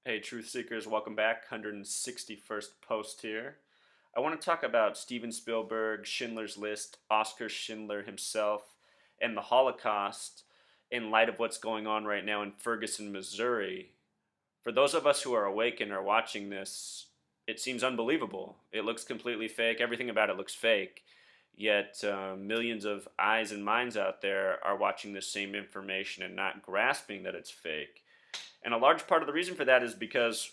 Hey, Truth Seekers, welcome back. 161st post here. I want to talk about Steven Spielberg, Schindler's List, Oscar Schindler himself, and the Holocaust in light of what's going on right now in Ferguson, Missouri. For those of us who are awake and are watching this, it seems unbelievable. It looks completely fake. Everything about it looks fake. Yet millions of eyes and minds out there are watching the same information and not grasping that it's fake. And a large part of the reason for that is because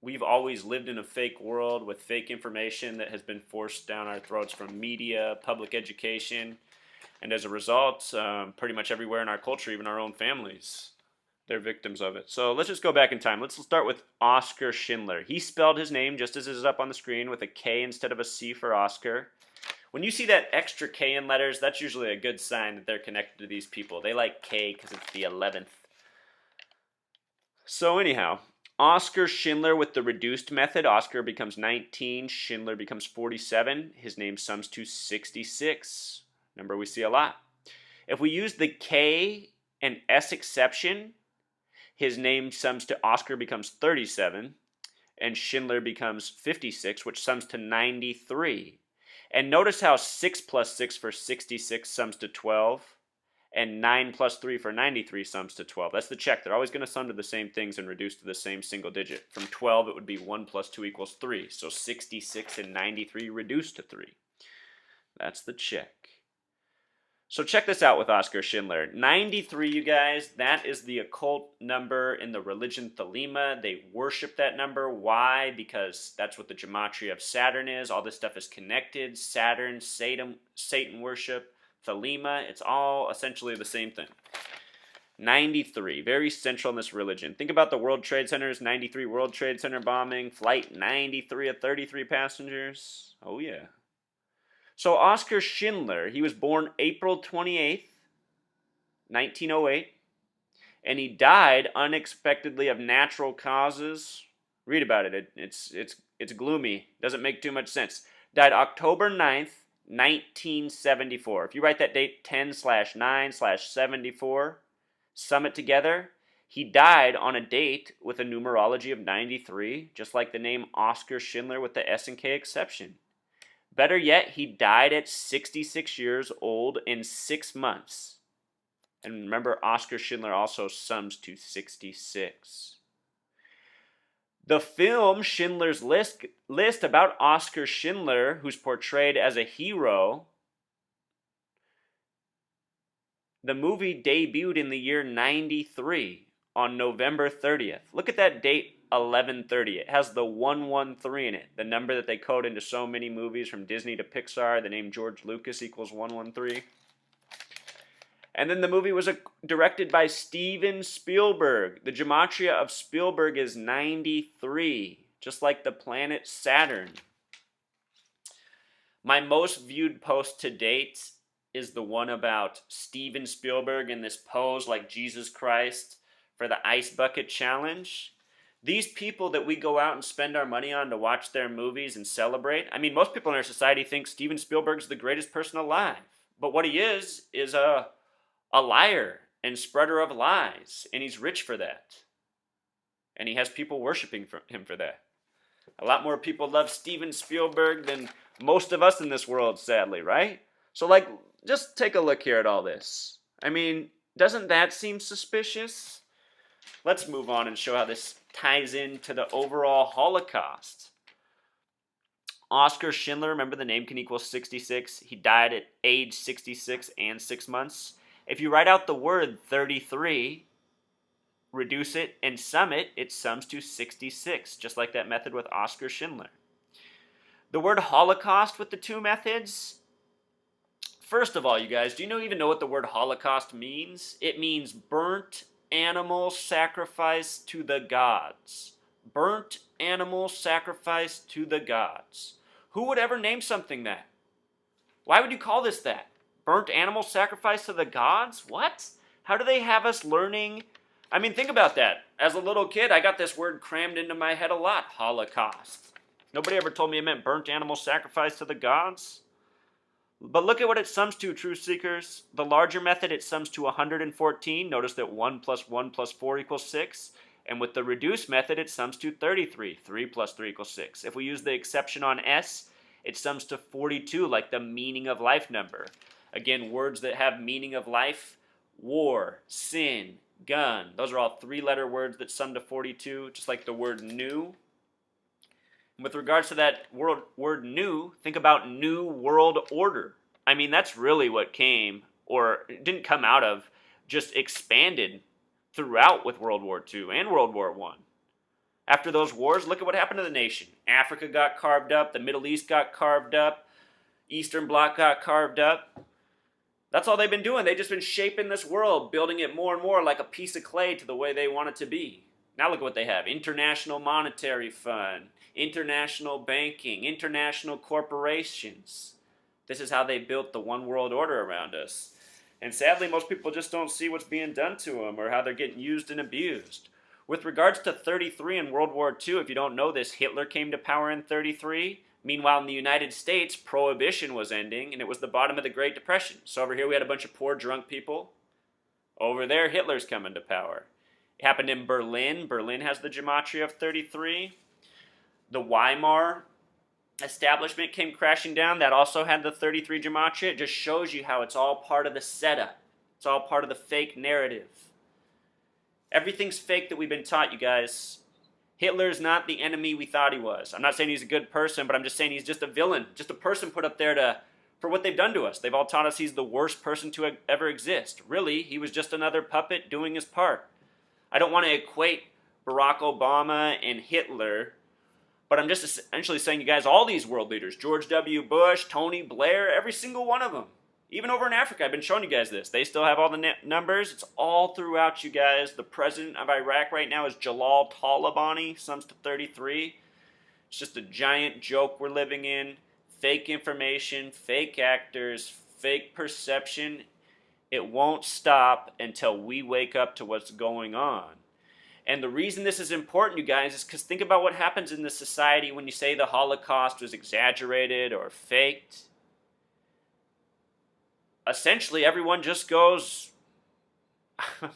we've always lived in a fake world with fake information that has been forced down our throats from media, public education, and as a result, pretty much everywhere in our culture, even our own families, they're victims of it. So let's just go back in time. Let's start with Oscar Schindler. He spelled his name just as it is up on the screen with a K instead of a C for Oscar. When you see that extra K in letters, that's usually a good sign that they're connected to these people. They like K because it's the 11th. So anyhow, Oscar Schindler with the reduced method. Oscar becomes 19, Schindler becomes 47. His name sums to 66. Number we see a lot. If we use the K and S exception, his name sums to Oscar becomes 37, and Schindler becomes 56, which sums to 93. And notice how 6 plus 6 for 66 sums to 12. And 9 plus 3 for 93 sums to 12. That's the check. They're always going to sum to the same things and reduce to the same single digit. From 12, it would be 1 plus 2 equals 3. So 66 and 93 reduce to 3. That's the check. So check this out with Oscar Schindler. 93, you guys, that is the occult number in the religion Thelema. They worship that number. Why? Because that's what the gematria of Saturn is. All this stuff is connected. Saturn, Satan worship. Thelema, it's all essentially the same thing. 93, very central in this religion. Think about the World Trade Centers, 93 World Trade Center bombing, flight 93 of 33 passengers. Oh yeah. So Oscar Schindler, he was born April 28th, 1908, and he died unexpectedly of natural causes. Read about it. It's gloomy. Doesn't make too much sense. Died October 9th, 1974. If you write that date 10/9/74, sum it together, he died on a date with a numerology of 93, just like the name Oscar Schindler with the S and K exception. Better yet, he died at 66 years old in 6 months. And remember, Oscar Schindler also sums to 66. The film Schindler's List about Oscar Schindler, who's portrayed as a hero, the movie debuted in the year 93 on November 30th. Look at that date, 11/30. It has the 113 in it, the number that they code into so many movies from Disney to Pixar. The name George Lucas equals 113. And then the movie was directed by Steven Spielberg. The gematria of Spielberg is 93, just like the planet Saturn. My most viewed post to date is the one about Steven Spielberg in this pose like Jesus Christ for the Ice Bucket Challenge. These people that we go out and spend our money on to watch their movies and celebrate, I mean, most people in our society think Steven Spielberg's the greatest person alive. But what he is a liar and spreader of lies, and he's rich for that. And he has people worshiping him for that. A lot more people love Steven Spielberg than most of us in this world, sadly, right? So, just take a look here at all this. I mean, doesn't that seem suspicious? Let's move on and show how this ties into the overall Holocaust. Oscar Schindler, remember the name can equal 66. He died at age 66 and 6 months. If you write out the word 33, reduce it and sum it, it sums to 66, just like that method with Oscar Schindler. The word Holocaust with the two methods. First of all, you guys, do you even know what the word Holocaust means? It means burnt animal sacrifice to the gods. Burnt animal sacrifice to the gods. Who would ever name something that? Why would you call this that? Burnt animal sacrifice to the gods? What? How do they have us learning? I mean, think about that. As a little kid, I got this word crammed into my head a lot, Holocaust. Nobody ever told me it meant burnt animal sacrifice to the gods. But look at what it sums to, truth seekers. The larger method, it sums to 114. Notice that 1 plus 1 plus 4 equals 6. And with the reduced method, it sums to 33. 3 plus 3 equals 6. If we use the exception on S, it sums to 42, like the meaning of life number. Again, words that have meaning of life: war, sin, gun. Those are all 3-letter words that sum to 42, just like the word new. And with regards to that word new, think about new world order. I mean, that's really what came, or it didn't come out of, just expanded throughout with World War II and World War I. After those wars, look at what happened to the nation. Africa got carved up, the Middle East got carved up, Eastern Bloc got carved up. That's all they've been doing. They've just been shaping this world, building it more and more like a piece of clay to the way they want it to be. Now look at what they have: International Monetary Fund, international banking, international corporations. This is how they built the one world order around us. And sadly, most people just don't see what's being done to them or how they're getting used and abused. With regards to 33 in World War II, if you don't know this, Hitler came to power in 33. Meanwhile, in the United States, Prohibition was ending, and it was the bottom of the Great Depression. So over here we had a bunch of poor, drunk people. Over there, Hitler's coming to power. It happened in Berlin. Berlin has the gematria of 33. The Weimar establishment came crashing down. That also had the 33 gematria. It just shows you how it's all part of the setup. It's all part of the fake narrative. Everything's fake that we've been taught, you guys. Hitler's not the enemy we thought he was. I'm not saying he's a good person, but I'm just saying he's just a villain, just a person put up there for what they've done to us. They've all taught us he's the worst person to ever exist. Really, he was just another puppet doing his part. I don't want to equate Barack Obama and Hitler, but I'm just essentially saying, you guys, all these world leaders, George W. Bush, Tony Blair, every single one of them, even over in Africa, I've been showing you guys this. They still have all the numbers. It's all throughout, you guys. The president of Iraq right now is Jalal Talabani, sums to 33. It's just a giant joke we're living in. Fake information, fake actors, fake perception. It won't stop until we wake up to what's going on. And the reason this is important, you guys, is because think about what happens in this society when you say the Holocaust was exaggerated or faked. Essentially, everyone just goes,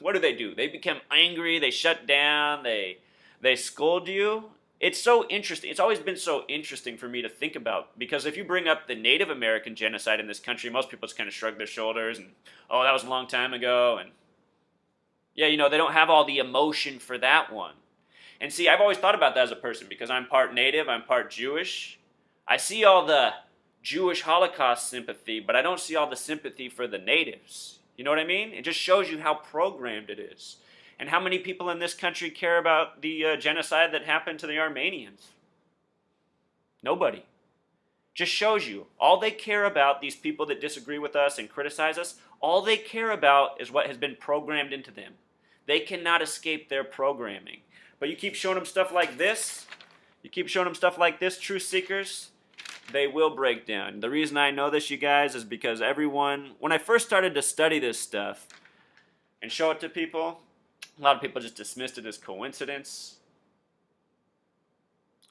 what do? They become angry, they shut down, they scold you. It's so interesting. It's always been so interesting for me to think about, because if you bring up the Native American genocide in this country, most people just kind of shrug their shoulders and, oh, that was a long time ago. And yeah, you know, they don't have all the emotion for that one. And see, I've always thought about that as a person, because I'm part Native, I'm part Jewish. I see all the Jewish Holocaust sympathy, but I don't see all the sympathy for the natives. You know what I mean? It just shows you how programmed it is. And how many people in this country care about the genocide that happened to the Armenians? Nobody. Just shows you. All they care about, these people that disagree with us and criticize us, all they care about is what has been programmed into them. They cannot escape their programming. But you keep showing them stuff like this, truth seekers, they will break down. The reason I know this, you guys, is because everyone, when I first started to study this stuff and show it to people, a lot of people just dismissed it as coincidence.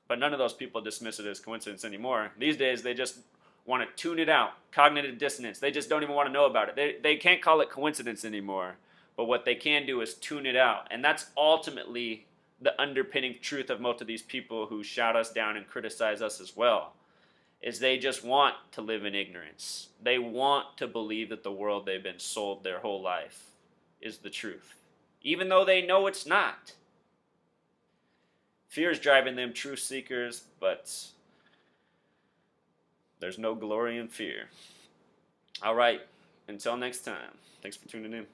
But none of those people dismiss it as coincidence anymore. These days, they just want to tune it out. Cognitive dissonance. They just don't even want to know about it. They can't call it coincidence anymore. But what they can do is tune it out. And that's ultimately the underpinning truth of most of these people who shout us down and criticize us as well, is they just want to live in ignorance. They want to believe that the world they've been sold their whole life is the truth, even though they know it's not. Fear is driving them, truth seekers, but there's no glory in fear. All right, until next time, thanks for tuning in.